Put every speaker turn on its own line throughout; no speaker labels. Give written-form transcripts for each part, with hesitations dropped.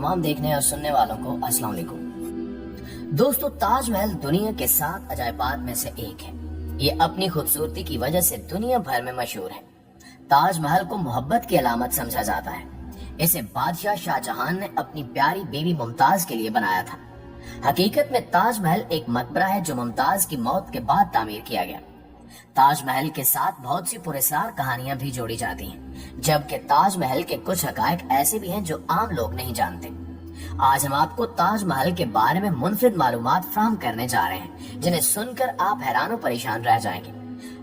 तमाम देखने और सुनने वालों को अस्सलाम वालेकुम। दोस्तों, ताजमहल दुनिया के 7 अजायबात में से एक है। ये अपनी खूबसूरती की वजह से दुनिया भर में मशहूर है। ताजमहल को मोहब्बत की अलामत समझा जाता है। इसे बादशाह शाहजहां ने अपनी प्यारी बीवी मुमताज के लिए बनाया था। हकीकत में ताजमहल एक मकबरा है जो मुमताज की मौत के बाद तामीर किया गया। ताजमहल के साथ बहुत सी पुरस्कार कहानियां भी जोड़ी जाती हैं, जबकि ताजमहल के कुछ हकायक ऐसे भी हैं जो आम लोग नहीं जानते। आज हम आपको ताजमहल के बारे में मुनफरिद मालूमात फराहम करने जा रहे हैं, जिन्हें सुनकर आप हैरान और परेशान रह जाएंगे।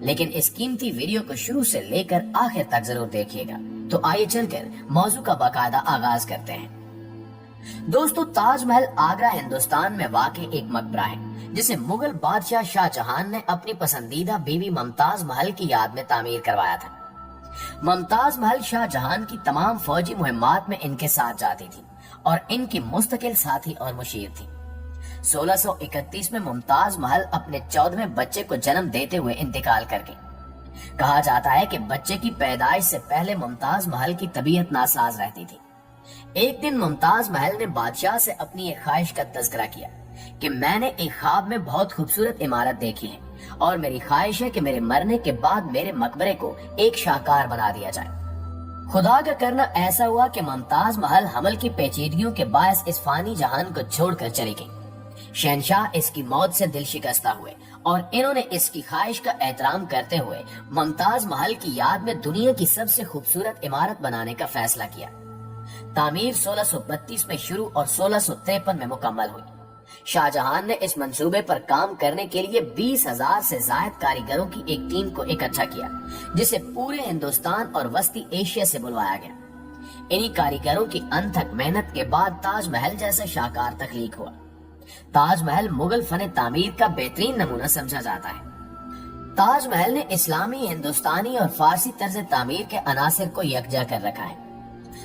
लेकिन इस कीमती वीडियो को शुरू से लेकर आखिर तक जरूर देखिएगा। तो आइए चलकर मौजू का बाकायदा आगाज करते हैं। दोस्तों, ताजमहल आगरा हिंदुस्तान में वाक़ एक मकबरा है जिसे मुगल बादशाह शाहजहां ने अपनी पसंदीदा बीवी मुमताज महल की याद में तामीर करवाया था। मुमताज महल शाहजहां की तमाम फौजी मुहिम्मात में इनके साथ जाती थी और इनकी मुस्तकिल साथी और मुशीर थी। 1631 में मुमताज महल अपने 14वें बच्चे को जन्म देते हुए इंतकाल कर गई। कहा जाता है कि बच्चे की पैदाइश से पहले मुमताज महल की तबीयत नासाज रहती थी। एक दिन मुमताज महल ने बादशाह से अपनी एक ख्वाहिश का तज़किरा किया कि मैंने एक ख्वाब में बहुत खूबसूरत इमारत देखी है और मेरी ख्वाहिश है कि मेरे मरने के बाद मेरे मकबरे को एक शाहकार बना दिया जाए। खुदा का करना ऐसा हुआ कि मुमताज महल हमल की पेचीदगियों के बायस इस फानी जहान को छोड़कर चली गई। शहंशाह इसकी मौत से दिल शिकस्ता हुए और इन्होंने इसकी ख्वाहिश का एहतराम करते हुए मुमताज महल की याद में दुनिया की सबसे खूबसूरत इमारत बनाने का फैसला किया। तामीर 1632 में शुरू और 1653 में मुकम्मल हुई। शाहजहां ने इस मंसूबे पर काम करने के लिए 20,000 से ज्यादा कारीगरों की एक टीम को इकट्ठा किया, जिसे पूरे हिंदुस्तान और वस्ती एशिया से बुलवाया गया। इन्हीं कारीगरों की अनथक मेहनत के बाद ताजमहल जैसा शाहकार तख्लीक हुआ। ताजमहल मुगल फन तामीर का बेहतरीन नमूना समझा जाता है। ताजमहल ने इस्लामी, हिंदुस्तानी और फारसी तर्ज तामीर के अनासिर को यकजा कर रखा है।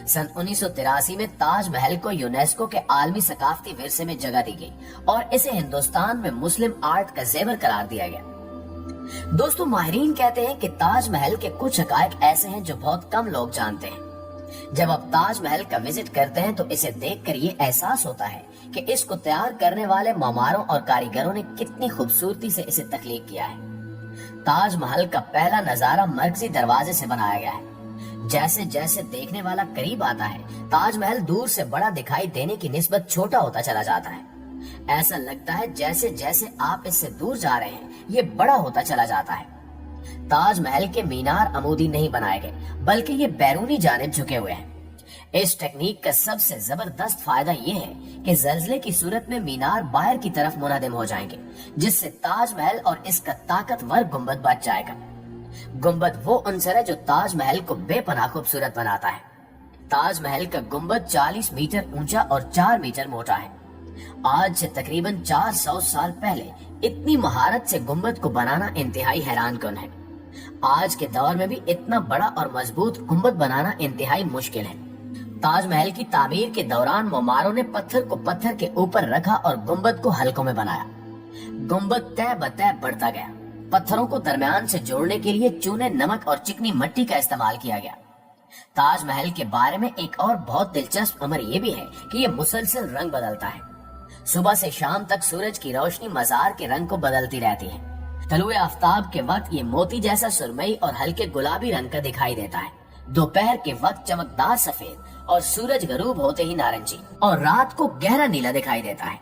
सन 1983 में ताजमहल को यूनेस्को के आलमी सकाफती विरसे में जगह दी गई और इसे हिंदुस्तान में मुस्लिम आर्ट का जेवर करार दिया गया। दोस्तों, माहिरीन कहते हैं कि ताजमहल के कुछ हकायक ऐसे हैं जो बहुत कम लोग जानते हैं। जब आप ताजमहल का विजिट करते हैं तो इसे देखकर ये एहसास होता है कि इसको तैयार करने वाले मामारों और कारीगरों ने कितनी खूबसूरती से इसे तख्लीक किया है। ताजमहल का पहला नजारा मरकजी दरवाजे से बनाया गया है। जैसे जैसे देखने वाला करीब आता है, ताजमहल दूर से बड़ा दिखाई देने की निस्बत छोटा होता चला जाता है। ऐसा लगता है जैसे जैसे आप इससे दूर जा रहे हैं, ये बड़ा होता चला जाता है। ताजमहल के मीनार अमूदी नहीं बनाए गए, बल्कि ये बैरूनी जानिब झुके हुए हैं। इस टेक्निक का सबसे जबरदस्त फायदा ये है कि जल्जले की सूरत में मीनार बाहर की तरफ मुनहदिम हो जाएंगे, जिससे ताजमहल और इसका ताकतवर गुंबद बच जाएगा। गुंबद वो अंसर है जो ताजमहल को बेपनाह खूबसूरत बनाता है। ताजमहल का गुंबद 40 मीटर ऊंचा और 4 मीटर मोटा है। आज से तकरीबन 400 साल पहले इतनी महारत से गुंबद को बनाना इंतहाई हैरान कुन है। आज के दौर में भी इतना बड़ा और मजबूत गुंबद बनाना इंतहाई मुश्किल है। ताजमहल की तामीर के दौरान मोमारों ने पत्थर को पत्थर के ऊपर रखा और गुंबद को हल्कों में बनाया। गुंबद तय बतय बढ़ता गया। पत्थरों को दरमियान से जोड़ने के लिए चूने, नमक और चिकनी मट्टी का इस्तेमाल किया गया। ताजमहल के बारे में एक और बहुत दिलचस्प अमर ये भी है कि ये मुसलसल रंग बदलता है। सुबह से शाम तक सूरज की रोशनी मजार के रंग को बदलती रहती है। तलुए आफ्ताब के वक्त ये मोती जैसा सुरमई और हल्के गुलाबी रंग का दिखाई देता है। दोपहर के वक्त चमकदार सफेद और सूरज गरूब होते ही नारंगी और रात को गहरा नीला दिखाई देता है।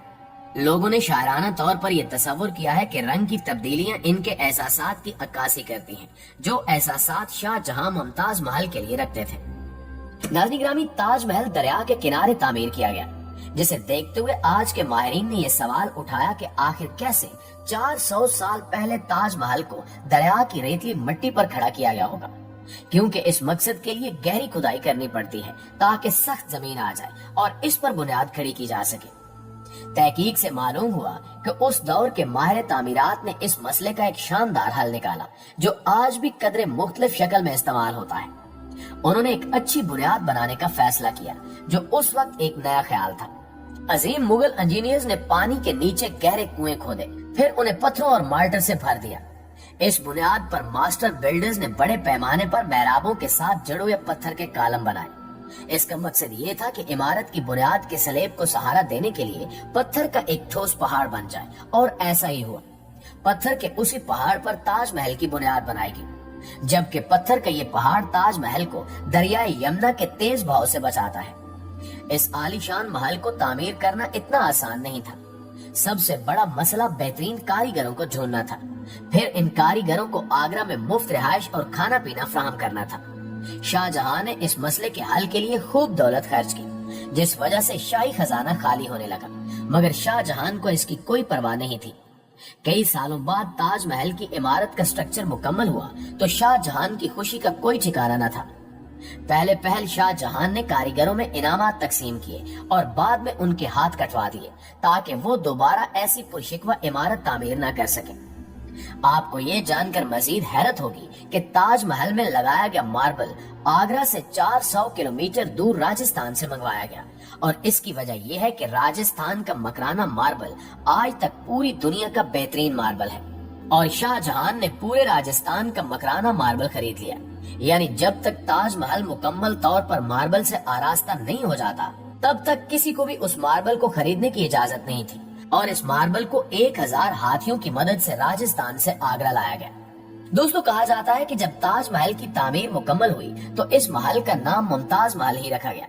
लोगों ने शायराना तौर पर यह तस्वुर किया है कि रंग की तब्दीलियां इनके एहसासात की अक्कासी करती हैं, जो एहसासात शाहजहां मुमताज महल के लिए रखते थे। नाज़रीन गिरामी, ताजमहल दरिया के किनारे तामीर किया गया, जिसे देखते हुए आज के माहिरीन ने यह सवाल उठाया कि आखिर कैसे 400 साल पहले ताजमहल को दरिया की रेतली मिट्टी पर खड़ा किया गया होगा, क्योंकि इस मकसद के लिए गहरी खुदाई करनी पड़ती है ताकि सख्त जमीन आ जाए और इस पर बुनियाद खड़ी की जा सके। तहकीक से मालूम हुआ कि उस दौर के माहिर तामीरात ने इस मसले का एक शानदार हल निकाला, जो आज भी कदरे मुख्तलिफ शक्ल में इस्तेमाल होता है। उन्होंने एक अच्छी बुनियाद बनाने का फैसला किया, जो उस वक्त एक नया ख्याल था। अजीम मुगल इंजीनियर्स ने पानी के नीचे गहरे कुएं खोदे, फिर उन्हें पत्थरों और मार्टर से भर दिया। इस बुनियाद पर मास्टर बिल्डर्स ने बड़े पैमाने पर मेहराबों के साथ जड़ों या पत्थर के कालम बनाए। اس کا مقصد یہ تھا کہ عمارت کی بنیاد کے سلیب کو سہارا دینے کے لیے پتھر کا ایک ٹھوس پہاڑ بن جائے، اور ایسا ہی ہوا۔ پتھر کے اسی پہاڑ پر تاج محل کی بنیاد بنائی گئی، جبکہ پتھر کا یہ پہاڑ تاج محل کو دریائے یمنا کے تیز بہاؤ سے بچاتا ہے۔ اس عالیشان محل کو تعمیر کرنا اتنا آسان نہیں تھا۔ سب سے بڑا مسئلہ بہترین کاریگروں کو ڈھونڈنا تھا، پھر ان کاریگروں کو آگرہ میں مفت رہائش اور کھانا پینا فراہم کرنا تھا۔ شاہ جہاں نے اس مسئلے کے حل کے لیے خوب دولت خرچ کی، جس وجہ سے شاہی خزانہ خالی ہونے لگا، مگر شاہ جہاں کو اس کی کوئی پرواہ نہیں تھی۔ کئی سالوں بعد تاج محل کی عمارت کا سٹرکچر مکمل ہوا تو شاہ جہاں کی خوشی کا کوئی ٹھکانہ نہ تھا۔ پہلے شاہ جہاں نے کاریگروں میں انعامات تقسیم کیے اور بعد میں ان کے ہاتھ کٹوا دیے تاکہ وہ دوبارہ ایسی پرشکوہ عمارت تعمیر نہ کر سکیں۔ آپ کو یہ جان کر مزید حیرت ہوگی کہ تاج محل میں لگایا گیا ماربل آگرہ سے 400 کلومیٹر دور راجستھان سے منگوایا گیا، اور اس کی وجہ یہ ہے کہ راجستھان کا مکرانہ ماربل آج تک پوری دنیا کا بہترین ماربل ہے، اور شاہ جہاں نے پورے راجستھان کا مکرانہ ماربل خرید لیا۔ یعنی جب تک تاج محل مکمل طور پر ماربل سے آراستہ نہیں ہو جاتا، تب تک کسی کو بھی اس ماربل کو خریدنے کی اجازت نہیں تھی، اور اس ماربل کو 1000 ہاتھیوں کی مدد سے راجستھان سے آگرہ لایا گیا۔ دوستو، کہا جاتا ہے کہ جب تاج محل کی تعمیر مکمل ہوئی تو اس محل کا نام ممتاز محل ہی رکھا گیا۔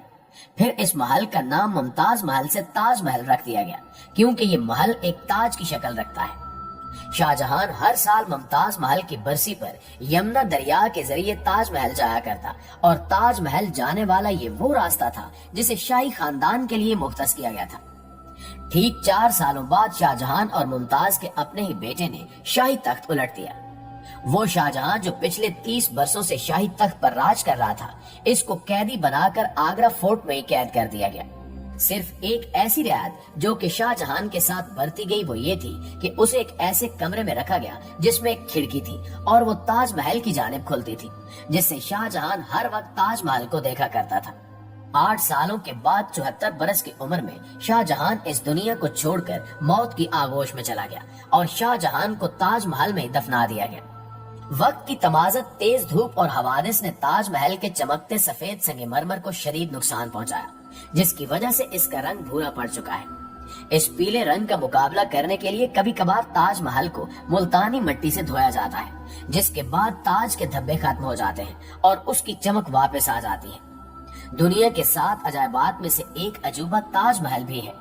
پھر اس محل کا نام ممتاز محل سے تاج محل رکھ دیا گیا، کیونکہ یہ محل ایک تاج کی شکل رکھتا ہے۔ شاہ جہاں ہر سال ممتاز محل کی برسی پر یمنا دریا کے ذریعے تاج محل جایا کرتا، اور تاج محل جانے والا یہ وہ راستہ تھا جسے شاہی خاندان کے لیے مختص کیا گیا تھا۔ ٹھیک 4 سالوں بعد شاہ جہاں اور ممتاز کے اپنے ہی بیٹے نے شاہی تخت الٹ دیا۔ وہ شاہ جہاں جو پچھلے 30 برسوں سے شاہی تخت پر راج کر رہا تھا، اس کو قیدی بنا کر آگرہ فورٹ میں ہی قید کر دیا گیا۔ صرف ایک ایسی رعایت جو کہ شاہ جہاں کے ساتھ برتی گئی وہ یہ تھی کہ اسے ایک ایسے کمرے میں رکھا گیا جس میں ایک کھڑکی تھی، اور وہ تاج محل کی جانب کھلتی تھی، جس سے شاہ جہاں ہر وقت تاج محل کو دیکھا کرتا تھا۔ 8 سالوں کے بعد 74 برس کی عمر میں شاہ جہاں اس دنیا کو چھوڑ کر موت کی آغوش میں چلا گیا، اور شاہ جہاں کو تاج محل میں دفنا دیا گیا۔ وقت کی تمازت، تیز دھوپ اور حوادث نے تاج محل کے چمکتے سفید سنگ مرمر کو شدید نقصان پہنچایا، جس کی وجہ سے اس کا رنگ بھورا پڑ چکا ہے۔ اس پیلے رنگ کا مقابلہ کرنے کے لیے کبھی کبھار تاج محل کو ملتانی مٹی سے دھویا جاتا ہے، جس کے بعد تاج کے دھبے ختم ہو جاتے ہیں اور اس کی چمک واپس آ جاتی ہے۔ دنیا کے 7 عجائبات میں سے ایک عجوبہ تاج محل بھی ہے۔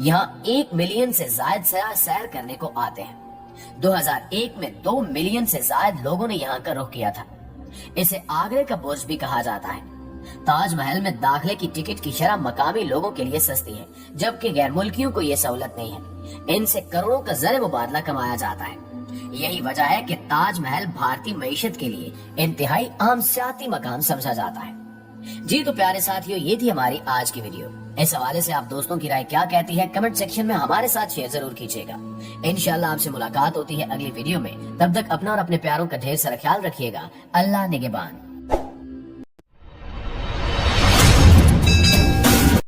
یہاں 1 ملین سے زائد سیاح سیر کرنے کو آتے ہیں۔ 2001 میں 2 ملین سے زائد لوگوں نے یہاں کا رخ کیا تھا۔ اسے آگرے کا برج بھی کہا جاتا ہے۔ تاج محل میں داخلے کی ٹکٹ کی شرح مقامی لوگوں کے لیے سستی ہے، جبکہ غیر ملکیوں کو یہ سہولت نہیں ہے۔ ان سے کروڑوں کا زر مبادلہ کمایا جاتا ہے۔ یہی وجہ ہے کہ تاج محل بھارتی معیشت کے لیے انتہائی اہم سیاحتی مقام سمجھا جاتا ہے۔ جی تو پیارے ساتھیوں، یہ تھی ہماری آج کی ویڈیو۔ اس حوالے سے آپ دوستوں کی رائے کیا کہتی ہے کمنٹ سیکشن میں ہمارے ساتھ شیئر ضرور کیجیے گا۔ انشاءاللہ آپ سے ملاقات ہوتی ہے اگلی ویڈیو میں۔ تب تک اپنا اور اپنے پیاروں کا ڈھیر سارا خیال رکھیے گا۔ اللہ نگہبان۔